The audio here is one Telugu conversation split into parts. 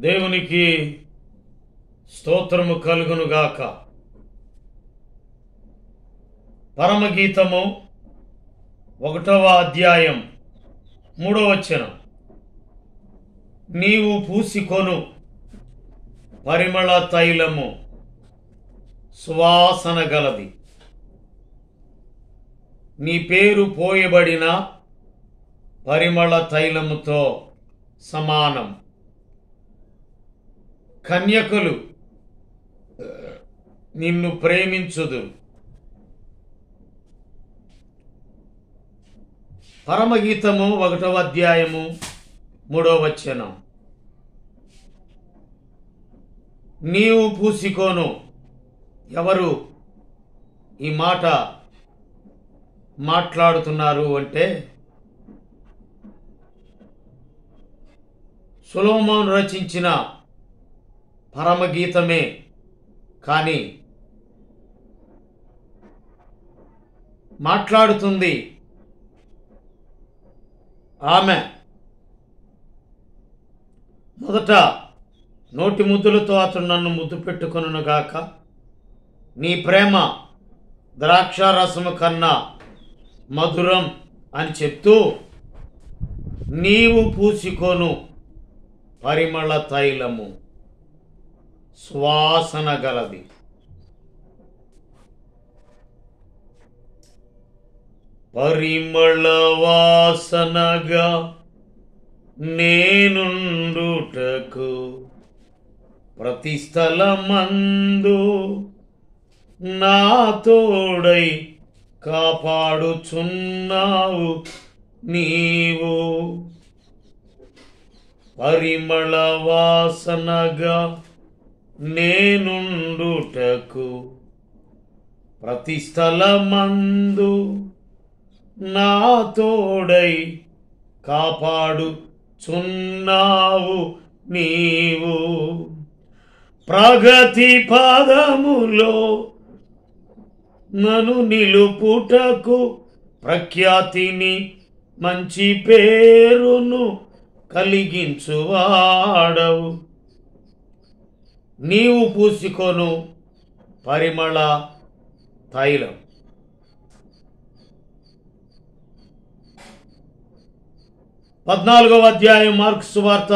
దేవునికి స్తోత్రము కలుగునుగాక. పరమగీతము 1వ అధ్యాయం 3వ వచనం. నీవు పూసికొను పరిమళ తైలము సువాసన గలది, నీ పేరు పోయబడిన పరిమళ తైలముతో సమానం. కన్యకులు నిన్ను ప్రేమించుదురు. పరమగీతము 1వ అధ్యాయము 3వ వచనం. నీవు పూసికోను. ఎవరు ఈ మాట మాట్లాడుతున్నారు అంటే సొలొమోను రచించిన పరమగీతమే. కానీ మాట్లాడుతుంది ఆమె. మొదట నోటి ముద్దులతో అతడు నన్ను ముద్దు పెట్టుకొనుగాక, నీ ప్రేమ ద్రాక్షారసము కన్నా మధురం అని చెప్తూ నీవు పూసికొను పరిమళ తైలము సువాసన గలది. పరిమళ వాసనగా నేనుండుటకు ప్రతి స్థలమందు నా తోడై కాపాడుచున్నావు నీవు. పరిమళ వాసనగా నేనుండుటకు ప్రతి స్థలమందు నా తోడై కాపాడుచున్నావు నీవు. ప్రగతి పదములో నన్ను నిలుపుటకు ప్రఖ్యాతిని మంచి పేరును కలిగించువాడవు. నీవు పూసికొను పరిమళ తైలం. పద్నాలుగవ అధ్యాయం మార్కు సువార్త.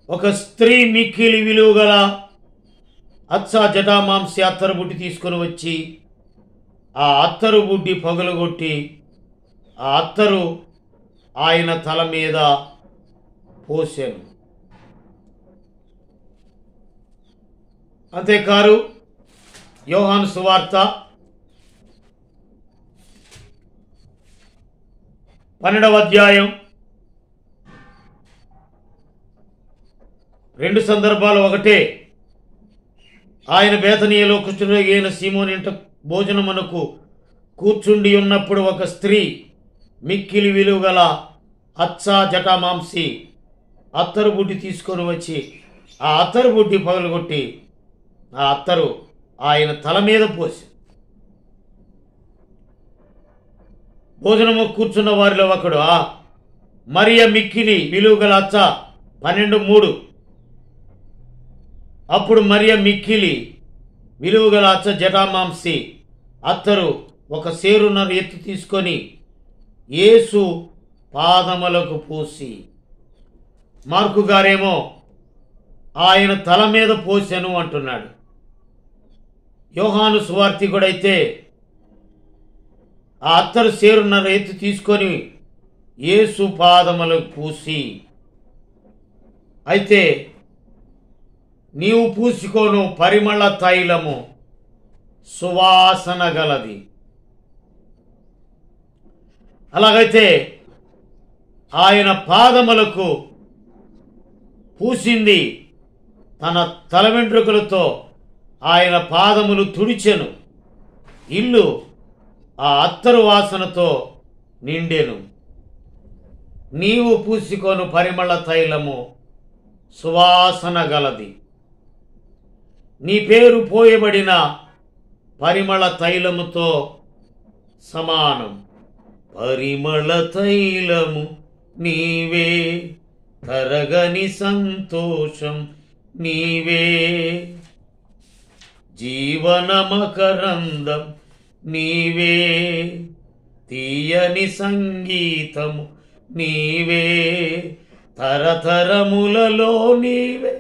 ఒక స్త్రీ మిక్కిలి విలువ గల అచ్చా జటామాంసి అత్తరు బుడ్డి తీసుకొని వచ్చి ఆ అత్తరు బుడ్డి పగులగొట్టి ఆ అత్తరు ఆయన తల మీద పోసాను. అంతేకాదు యోహాను సువార్త 12వ అధ్యాయం 2 సందర్భాలు ఒకటే. ఆయన బేతనీయలో కుష్ఠరోగియైన సీమోను ఇంట భోజనమునకు కూర్చుండి ఉన్నప్పుడు ఒక స్త్రీ మిక్కిలి విలువ గల అచ్చా జటామాంసి అత్తరు బుడ్డి తీసుకొని వచ్చి ఆ అత్తరు బుడ్డి పగలగొట్టి ఆ అత్తరు ఆయన తల మీద పోసి. భోజనము కూర్చున్న వారిలో ఒకడు మరియ మిక్కిలి విలువ గల అచ్చ 12:3. అప్పుడు మరియ మిక్కిలి విలువ గల అచ్చ జటామాంసి అత్తరు ఒక సేరున్నర ఎత్తు తీసుకొని యేసు పాదములకు పూసి. మార్కు గారేమో ఆయన తల మీద పోసెను అంటున్నాడు. యోహాను సువార్తికుడైతే ఆ అత్తరు సేరున్నర ఎత్తు తీసుకొని యేసు పాదములకు పూసి. అయితే నీవు పూసుకోను పరిమళ తైలము సువాసన గలది. అలాగైతే ఆయన పాదములకు పూసింది తన తల వెంట్రుకలతో ఆయన పాదములు తుడిచెను. ఇల్లు ఆ అత్తరు వాసనతో నిండెను. నీవు పూసికొను పరిమళ తైలము సువాసన గలది, నీ పేరు పోయబడిన పరిమళ తైలముతో సమానం. పరిమళ తైలము నీవే తరగని సంతోషం నీవే, జీవన మకరందం నీవే, తీయని సంగీతము నీవే, తరతరములలో నీవే,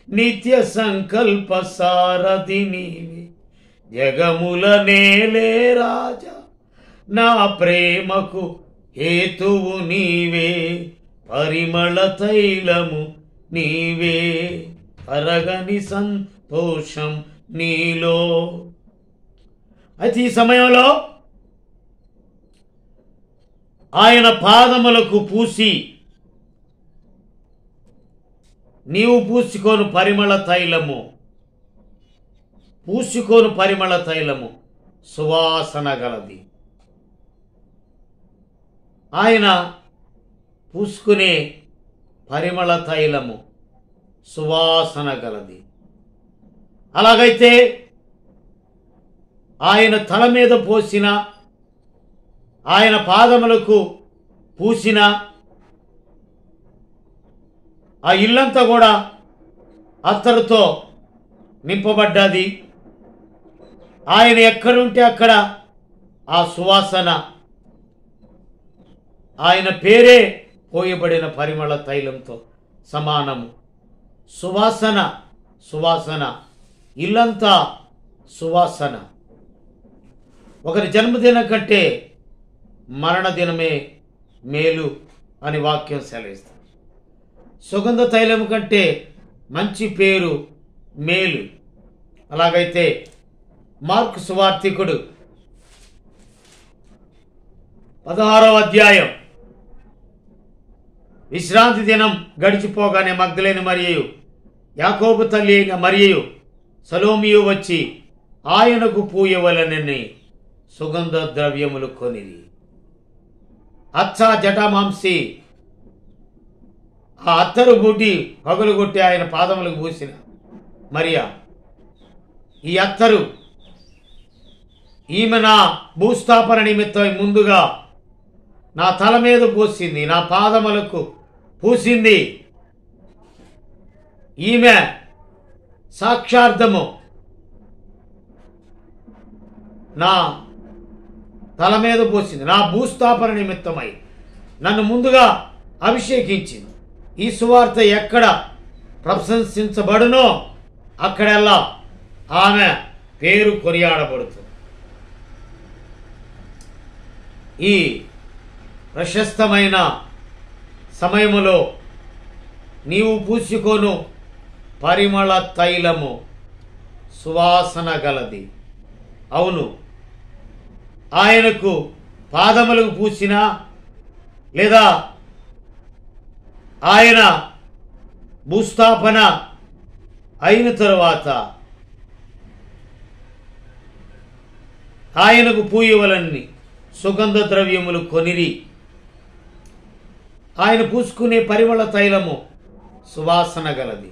నిత్య సంకల్ప సారథి నీవే, జగముల నేలే రాజా, నా ప్రేమకు హేతువు నీవే, పరిమళ తైలము నీవే, తరగని సంతోషం నీలో. అయితే ఈ సమయంలో ఆయన పాదములకు పూసి, నీవు పూసుకోను పరిమళ తైలము, పూసుకోను పరిమళ తైలము సువాసన గలది. ఆయన పూసుకునే పరిమళ తైలము సువాసన గలది. అలాగైతే ఆయన తల మీద పోసిన, ఆయన పాదములకు పూసిన ఆ ఇల్లంతా కూడా అత్తరుతో నింపబడ్డది. ఆయన ఎక్కడుంటే అక్కడ ఆ సువాసన, ఆయన పేరే పోయబడిన పరిమళ తైలంతో సమానము. సువాసన, సువాసన, ఇల్లంతా సువాసన. ఒకరి జన్మదినం కంటే మరణదినమే మేలు అని వాక్యం సెలవిస్తుంది. సుగంధ తైలం కంటే మంచి పేరు మేలు. అలాగైతే మార్కు సువార్తికుడు 16వ అధ్యాయం, విశ్రాంతి దినం గడిచిపోగానే మగ్దలేని మరియు యాకోబు తల్లి అయిన మరియు సలోమియు వచ్చి ఆయనకు పూయవలనని సుగంధ ద్రవ్యములు కొనిరి. అచ్చా జటామాంసి ఆ అత్తరు బూటి పగులుగొట్టి ఆయన పాదములకు పూసిన మరియా, ఈ అత్తరు ఈమె నా భూస్థాపన నిమిత్తం ముందుగా నా తల మీద పూసింది, నా పాదములకు పూసింది. ఈమె సాక్షార్థము నా తల మీద పోసింది, నా భూస్థాపన నిమిత్తమై నన్ను ముందుగా అభిషేకించింది. ఈ సువార్త ఎక్కడ ప్రశంసించబడునో అక్కడెల్లా ఆమె పేరు కొనియాడబడుతుంది. ఈ ప్రశస్తమైన సమయములో నీవు పూసుకోను పరిమళ తైలము సువాసన గలది. అవును, ఆయనకు పాదములకు పూసిన, లేదా ఆయన భూస్థాపన అయిన తరువాత ఆయనకు పూయవలన్ని సుగంధ ద్రవ్యములు కొనిరి. ఆయన పూసుకునే పరిమళ తైలము సువాసన గలది.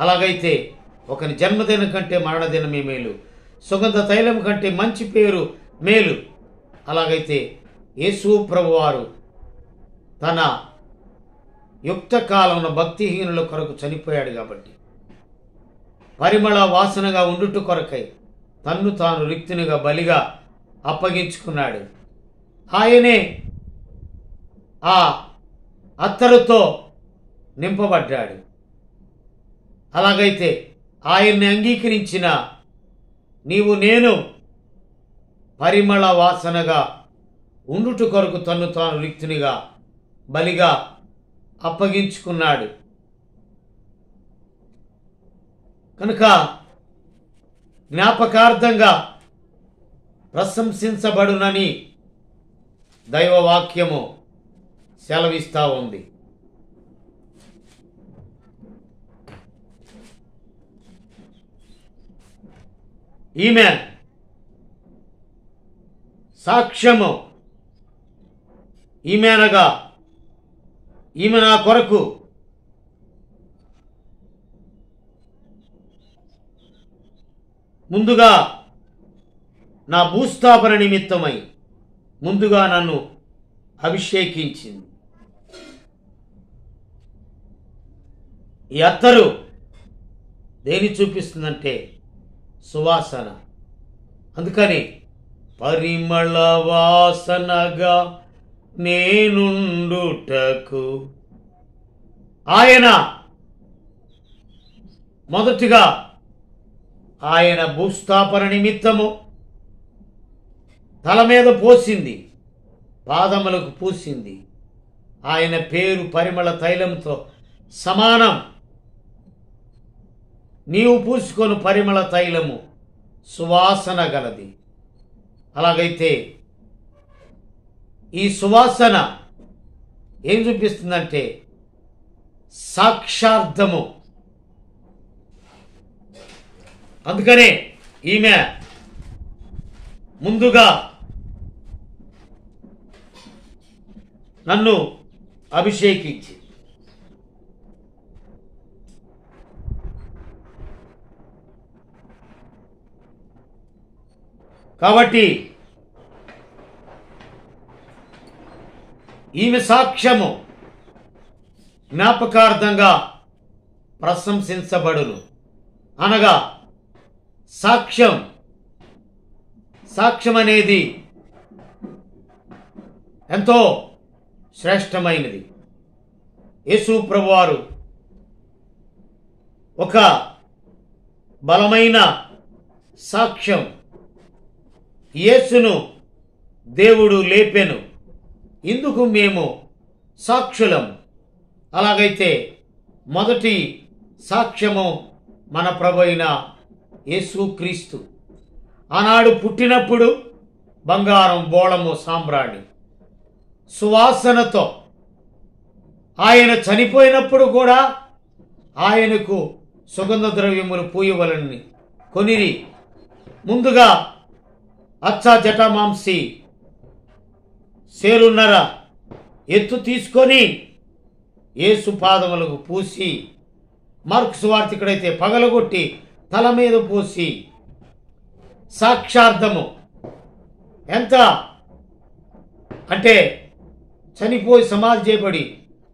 అలాగైతే ఒకని జన్మదినం కంటే మరణదినమే మేలు, సుగంధ తైలం కంటే మంచి పేరు మేలు. అలాగైతే యేసు ప్రభువారు తన యుక్త కాలంలో భక్తిహీనుల కొరకు చనిపోయాడు కాబట్టి పరిమళ వాసనగా ఉండుట కొరకై తన్ను తాను రిక్తునిగా బలిగా అప్పగించుకున్నాడు. ఆయనే ఆ అత్తరుతో నింపబడ్డాడు. అలాగైతే ఆయన్ని అంగీకరించిన నీవు నేను పరిమళ వాసనగా ఉండుట కొరకు తన్ను తాను రిక్తునిగా బలిగా అప్పగించుకున్నాడు. కనుక జ్ఞాపకార్థంగా ప్రశంసించబడునని దైవవాక్యము సెలవిస్తూ ఉంది. ఈమె సాక్ష్యము, ఈమె అనగా ఈమె నా కొరకు ముందుగా నా భూస్థాపన నిమిత్తమై ముందుగా నన్ను అభిషేకించింది. ఈ అత్తరు దేని చూపిస్తుందంటే సువాసన. అందుకని పరిమళ వాసనగా నేనుండుటకు ఆయన మొదటిగా ఆయన భూస్థాపన నిమిత్తము తల మీద పోసింది, పాదములకు పూసింది. ఆయన పేరు పరిమళ తైలంతో సమానం. నీవు పూసుకొని పరిమళ తైలము సువాసన గలది. అలాగైతే ఈ సువాసన ఏం చూపిస్తుందంటే సాక్షార్థము. అందుకనే ఈమె ముందుగా నన్ను అభిషేకించి కాబట్టి ఈమె సాక్ష్యము జ్ఞాపకార్థంగా ప్రశంసించబడును. అనగా సాక్ష్యం అనేది ఎంతో శ్రేష్టమైనది. యేసు ప్రభువారు ఒక బలమైన సాక్ష్యం. యేసును దేవుడు లేపెను, ఇందుకు మేము సాక్షులం. అలాగైతే మొదటి సాక్ష్యము మన ప్రభు అయిన యేసుక్రీస్తు. ఆనాడు పుట్టినప్పుడు బంగారం బోళము సాంబ్రాణి సువాసనతో, ఆయన చనిపోయినప్పుడు కూడా ఆయనకు సుగంధ ద్రవ్యములు పూయవలని కొనిరి. ముందుగా అచ్చా జటామాంసి సేరున్నర ఎత్తు తీసుకొని యేసు పాదములకు పూసి, మార్కు సువార్తికుడైతే పగలగొట్టి తల మీద పోసి సాక్షార్థము. ఎంత అంటే చనిపోయి సమాధి చేయబడి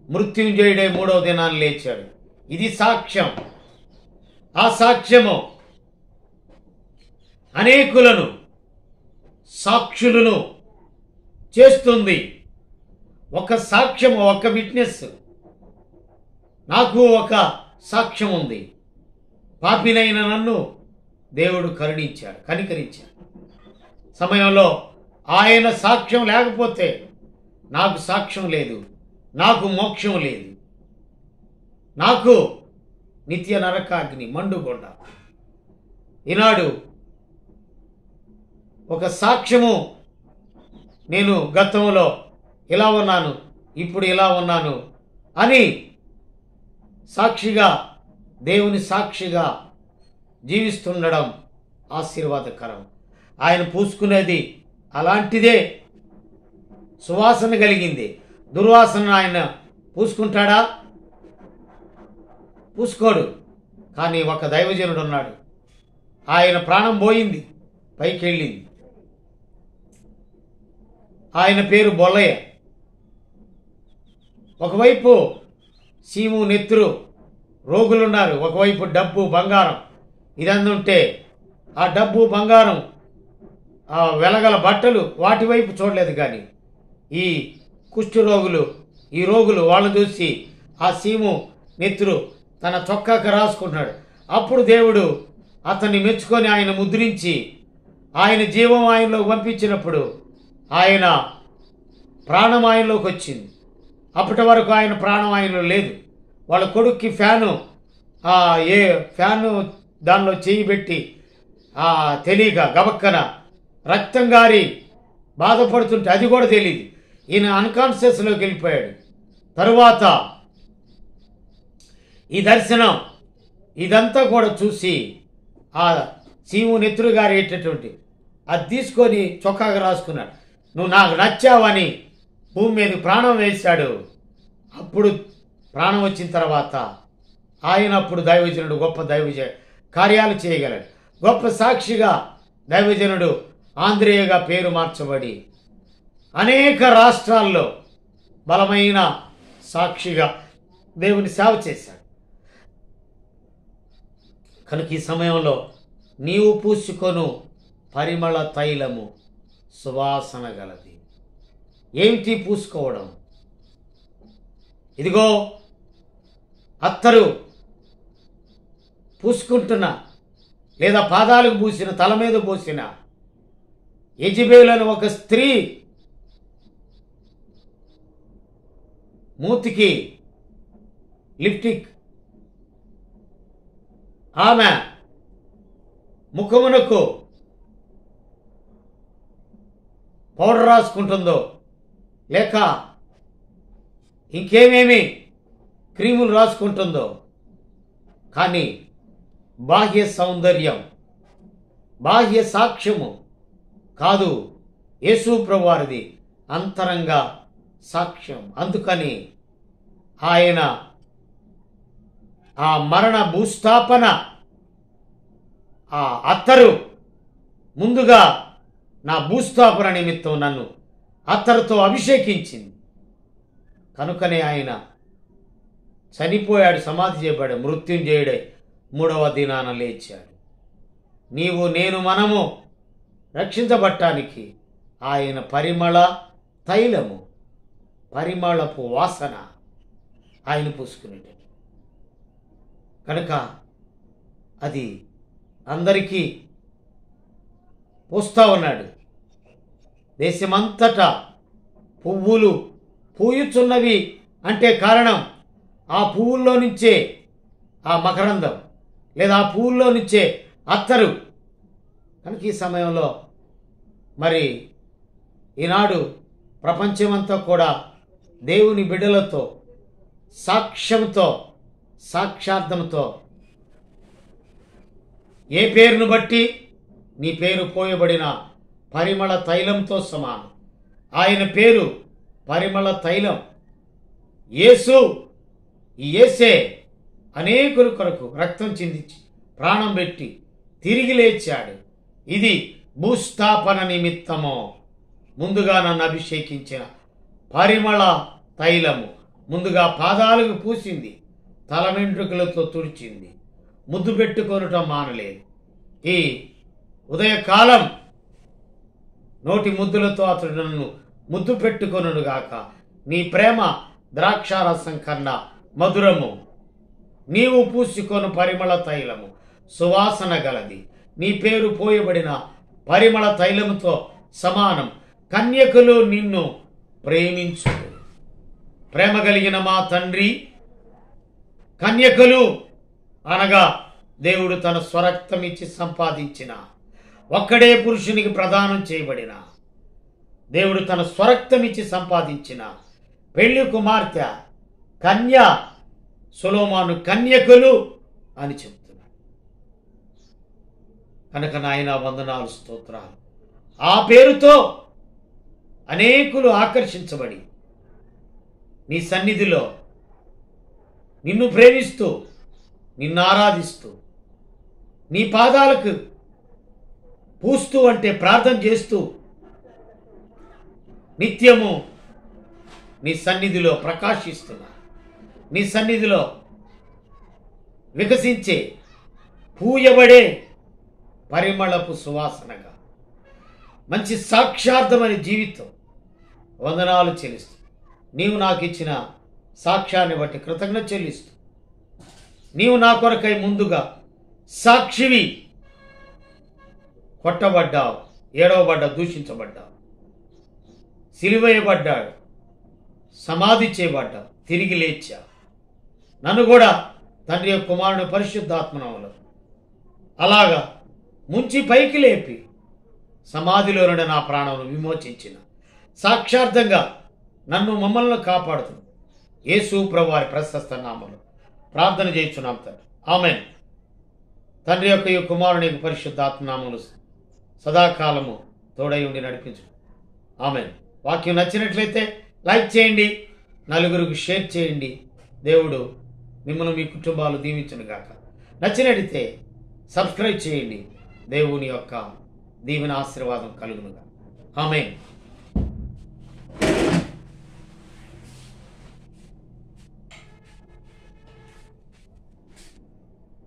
మృత్యుంజయుడై 3వ దినాన్ని లేచాడు. ఇది సాక్ష్యం. ఆ సాక్ష్యము అనేకులను సాక్షులను చేస్తుంది. ఒక సాక్ష్యము, ఒక విట్నెస్. నాకు ఒక సాక్ష్యం ఉంది. పాపినైన నన్ను దేవుడు కనికరించాడు. సమయంలో ఆయన సాక్ష్యం లేకపోతే నాకు సాక్ష్యం లేదు, నాకు మోక్షం లేదు, నాకు నిత్య నరకాగ్ని మండుగొండ. ఈనాడు ఒక సాక్ష్యము, నేను గతంలో ఇలా ఉన్నాను, ఇప్పుడు ఇలా ఉన్నాను అని సాక్షిగా, దేవుని సాక్షిగా జీవిస్తుండడం ఆశీర్వాదకరం. ఆయన పూసుకునేది అలాంటిదే, సువాసన కలిగింది. దుర్వాసన ఆయన పూసుకుంటాడా? పూసుకోడు. కానీ ఒక దైవజనుడు ఉన్నాడు, ఆయన ప్రాణం పోయింది, పైకి వెళ్ళింది. ఆయన పేరు బొల్లయ్య. ఒకవైపు సీము నెత్తురు రోగులున్నారు, ఒకవైపు డబ్బు బంగారం ఇదందుంటే ఆ డబ్బు బంగారం, ఆ వెలగల బట్టలు వాటి వైపు చూడలేదు. కానీ ఈ కుష్ఠరోగులు, ఈ రోగులు వాళ్ళని చూసి ఆ సీము నెత్తురు తన చొక్కాకు రాసుకుంటున్నాడు. అప్పుడు దేవుడు అతన్ని మెచ్చుకొని ఆయన ముద్రించి ఆయన జీవం ఆయనలోకి పంపించినప్పుడు ఆయన ప్రాణం ఆయనలోకి వచ్చింది. అప్పటి వరకు ఆయన ప్రాణం ఆయనలో లేదు. వాళ్ళ కొడుక్కి ఫ్యాను దానిలో చేయి పెట్టి తెలియక గబక్కన రక్తం గారి బాధపడుతుంటే అది కూడా తెలియదు. ఈయన అన్కాన్షియస్లోకి వెళ్ళిపోయాడు. తరువాత ఈ దర్శనం ఇదంతా కూడా చూసి ఆ సీము నెత్తురు గారు ఏంటటువంటి అది తీసుకొని చొక్కాగా రాసుకున్నాడు. నువ్వు నాకు నచ్చావని భూమి మీద ప్రాణం వేశాడు. అప్పుడు ప్రాణం వచ్చిన తర్వాత ఆయన అప్పుడు దైవజనుడు, గొప్ప కార్యాలు చేయగలడు. గొప్ప సాక్షిగా దైవజనుడు ఆంధ్రేయగా పేరు మార్చబడి అనేక రాష్ట్రాల్లో బలమైన సాక్షిగా దేవుని సేవ చేశాడు. కనుక ఈ సమయంలో నీవు పూసుకొను పరిమళ తైలము సువాసన గలది. ఏమిటి పూసుకోవడం? ఇదిగో అత్తరు పూసుకుంటున్న లేదా పాదాలకు పూసిన, తల మీద పూసిన యెజబెలు ఒక స్త్రీ మూతికి లిప్టిక్, ఆమె ముఖమునకు పౌడర్ రాసుకుంటుందో లేక ఇంకేమేమి క్రీములు రాసుకుంటుందో, కానీ బాహ్య సౌందర్యం, బాహ్య సాక్ష్యము కాదు యేసు ప్రభువారిది అంతరంగ సాక్ష్యం. అందుకని ఆయన ఆ మరణ భూస్థాపన ఆ అత్తరు ముందుగా నా భూస్థాపన నిమిత్తం నన్ను అత్తరుతో అభిషేకించింది. కనుకనే ఆయన చనిపోయాడు, సమాధి చేయబడాడు, మృత్యుంజయుడై 3వ దినాన లేచాడు. నీవు నేను మనము రక్షించబట్టానికి ఆయన పరిమళ తైలము, పరిమళపు వాసన ఆయన పూసుకునేటట్టు. కనుక అది అందరికీ పూస్తూ ఉన్నాడు. దేశమంతటా పువ్వులు పూయుచున్నవి అంటే కారణం ఆ పువ్వుల్లో నుంచే ఆ మకరందం లేదా ఆ పువ్వుల్లో నుంచే అత్తరు. కనుక ఈ సమయంలో మరి ఈనాడు ప్రపంచమంతా కూడా దేవుని బిడ్డలతో సాక్ష్యంతో సాక్షార్థంతో ఏ పేరును బట్టి నీ పేరు పోయబడిన పరిమళ తైలంతో సమానం. ఆయన పేరు పరిమళ తైలం. యేసు, ఈ యేసే అనేకుల కొరకు రక్తం చిందించి ప్రాణం పెట్టి తిరిగి లేచాడు. ఇది భూస్థాపన నిమిత్తము ముందుగా నన్ను అభిషేకించిన పరిమళ తైలము. ముందుగా పాదాలకు పూసింది, తల వెంట్రుకలతో తుడిచింది, ముద్దు పెట్టుకొనటం మానలేదు. ఈ ఉదయకాలం నోటి ముద్దులతో అతడు నన్ను ముద్దు పెట్టుకొనుగాక. నీ ప్రేమ ద్రాక్షారసం కన్నా మధురము. నీవు పూసుకొను పరిమళ తైలము సువాసన గలది. నీ పేరు పోయబడిన పరిమళ తైలముతో సమానం. కన్యకలు నిన్ను ప్రేమించు. ప్రేమ కలిగిన మా తండ్రి, కన్యకలు అనగా దేవుడు తన స్వరక్తం ఇచ్చి సంపాదించిన ఒక్కడే పురుషునికి ప్రదానం చేయబడిన, దేవుడు తన స్వరక్తం ఇచ్చి సంపాదించిన పెళ్లి కుమార్తె కన్య సొలొమోను కన్యకలు అని చెప్తున్నాడు. కనుక నాయన వందనాలు, స్తోత్రాలు. ఆ పేరుతో అనేకులు ఆకర్షించబడి నీ సన్నిధిలో నిన్ను ప్రేమిస్తూ నిన్ను ఆరాధిస్తూ నీ పాదాలకు పూస్తూ అంటే ప్రార్థన చేస్తూ నిత్యము నీ సన్నిధిలో ప్రకాశిస్తున్నా, నీ సన్నిధిలో వికసించే పూయబడే పరిమళపు సువాసనగా మంచి సాక్షార్థమైన జీవితం వందనాలు చెల్లిస్తూ నీవు నాకు ఇచ్చిన సాక్ష్యాన్ని బట్టి కృతజ్ఞత చెల్లిస్తూ నీవు నా కొరకై ముందుగా సాక్షివి, కొట్టబడ్డావు, ఏడవబడ్డావు, దూషించబడ్డావు, సిలువేయబడ్డాడు, సమాధి చేయబడ్డావు, తిరిగి లేచావు. నన్ను కూడా తండ్రి యొక్క కుమారుని పరిశుద్ధాత్మనములో అలాగా ముంచి పైకి లేపి సమాధిలో నుండి నా ప్రాణమును విమోచించిన సాక్షార్థంగా నన్ను మమ్మల్ని కాపాడుతుంది యేసు ప్రభువారి ప్రశస్త నామములో ప్రార్థన చేయించున్నాం తండ్రి. ఆమేన్. తండ్రి యొక్క ఈ కుమారుని పరిశుద్ధాత్మనామములు సదాకాలము తోడై ఉండి నడిపించు. ఆమేన్. వాక్యం నచ్చినట్లయితే లైక్ చేయండి, నలుగురికి షేర్ చేయండి. దేవుడు మిమ్మల్ని మీ కుటుంబాలు దీవించును గాక. నచ్చినట్లయితే సబ్స్క్రైబ్ చేయండి. దేవుని యొక్క దీవెన ఆశీర్వాదం కలుగునుగా. ఆమేన్.